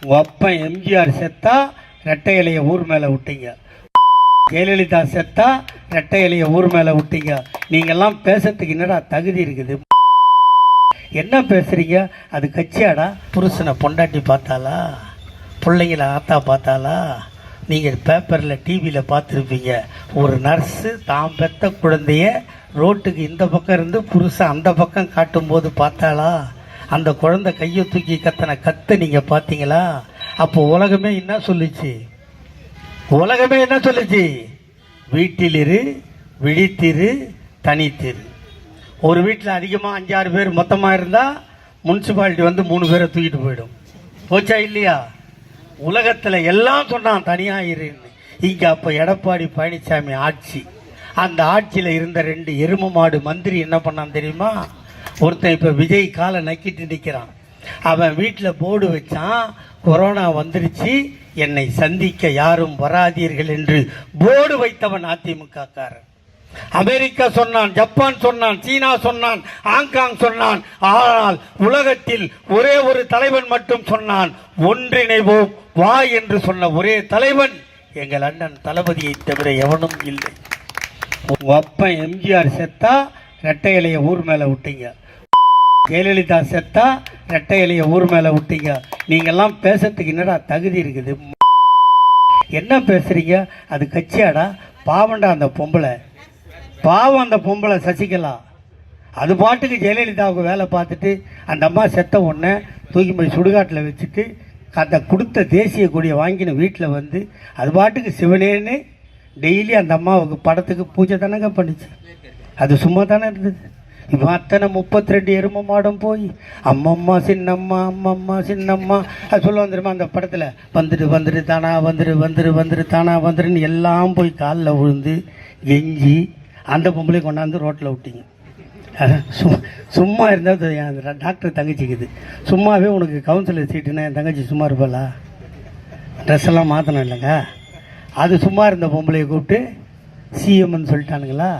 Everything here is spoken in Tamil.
உங்கள் அப்பா எம்ஜிஆர் செத்தா ரெட்டை இலையை ஊர் மேலே விட்டீங்க, ஜெயலலிதா செத்தா ரெட்டை இலையை ஊர் மேலே விட்டீங்க. நீங்கள்லாம் பேசுறதுக்கு என்னடா தகுதி இருக்குது? என்ன பேசுறீங்க? அது கட்சியாடா? புருஷனை பொண்டாட்டி பார்த்தாலா? பிள்ளைங்கள ஆத்தா பார்த்தாலா? நீங்கள் பேப்பரில் டிவியில் பார்த்துருப்பீங்க, ஒரு நர்ஸு தான் பெற்ற குழந்தைய ரோட்டுக்கு இந்த பக்கம் இருந்து புருஷன் அந்த பக்கம் காட்டும்போது பார்த்தாளா? அந்த குழந்தை கையை தூக்கி கத்தனை கத்தை நீங்கள் பார்த்தீங்களா? அப்போ உலகமே என்ன சொல்லுச்சு? உலகமே என்ன சொல்லுச்சு? வீட்டிலிரு, விழித்திரு, தனித்திரு. ஒரு வீட்டில் அதிகமாக 5-6 பேர் மொத்தமாக இருந்தால் முனிசிபாலிட்டி வந்து 3 பேரை தூக்கிட்டு போயிடும். போச்சா இல்லையா? உலகத்தில் எல்லாம் சொன்னான் தனியாக இருன்னு. இங்கே அப்போ எடப்பாடி பழனிசாமி ஆட்சி. அந்த ஆட்சியில் இருந்த 2 எரும மாடு மந்திரி என்ன பண்ணான் தெரியுமா? ஒருத்தன் இப்போ விஜய் காலை நக்கிட்டு நிற்கிறான். அவன் வீட்டில் போர்டு வச்சான், கொரோனா வந்துருச்சு, என்னை சந்திக்க யாரும் வராதீர்கள் என்று போர்டு வைத்தவன் அதிமுகக்காரன். அமெரிக்கா சொன்னான், ஜப்பான் சொன்னான், சீனா சொன்னான், ஹாங்காங் சொன்னான். ஆனால் உலகத்தில் ஒரே ஒரு தலைவன் மட்டும் சொன்னான், ஒன்றிணைவோம் வா என்று சொன்ன ஒரே தலைவன் எங்கள் அண்ணன் தளபதியை தவிர எவனும் இல்லை. உங்க அப்பா எம்ஜிஆர் செத்தா ரெட்டை இலையை ஊர் மேலே விட்டீங்க, ஜெயலலிதா செத்தா ரெட்டை இலையை ஊர் மேலே விட்டீங்க. நீங்கள்லாம் பேசுறதுக்கு என்னடா தகுதி இருக்குது? என்ன பேசுறீங்க? அது கட்சியாடா? பாவண்டா அந்த பொம்பளை, பாவம் அந்த பொம்பளை சசிகலா. அது பாட்டுக்கு ஜெயலலிதாவுக்கு வேலை பார்த்துட்டு அந்த அம்மா செத்த உடனே தூக்கி போய் சுடுகாட்டில் வச்சுட்டு அந்த கொடுத்த தேசிய கொடியை வாங்கின வீட்டில் வந்து அது பாட்டுக்கு சிவனேன்னு டெய்லி அந்த அம்மாவுக்கு படத்துக்கு பூஜை தானங்க பண்ணிச்சு. அது சும்மா தானே இருந்தது. இப்போ அத்தனை 32 எரும மாடம் போய் அம்மம்மா சின்னம்மா, அம்மம்மா சின்னம்மா அது சொல்ல வந்துருமா அந்த படத்தில்? வந்துட்டு தானா வந்துரு தானா வந்துருன்னு எல்லாம் போய் காலில் விழுந்து கெஞ்சி அந்த பொம்பளை கொண்டாந்து ரோட்டில் விட்டீங்க. சும்மா இருந்தால் என் டாக்டர் தங்கச்சிக்குது, சும்மாவே உனக்கு கவுன்சிலர் சீட்டுன்னா என் தங்கச்சி சும்மா இருப்பாளா? ட்ரெஸ் எல்லாம் மாற்றணும் இல்லைங்க. அது சும்மா இருந்த பொம்பளையை கூப்பிட்டு சிஎம்னு சொல்லிட்டானுங்களா?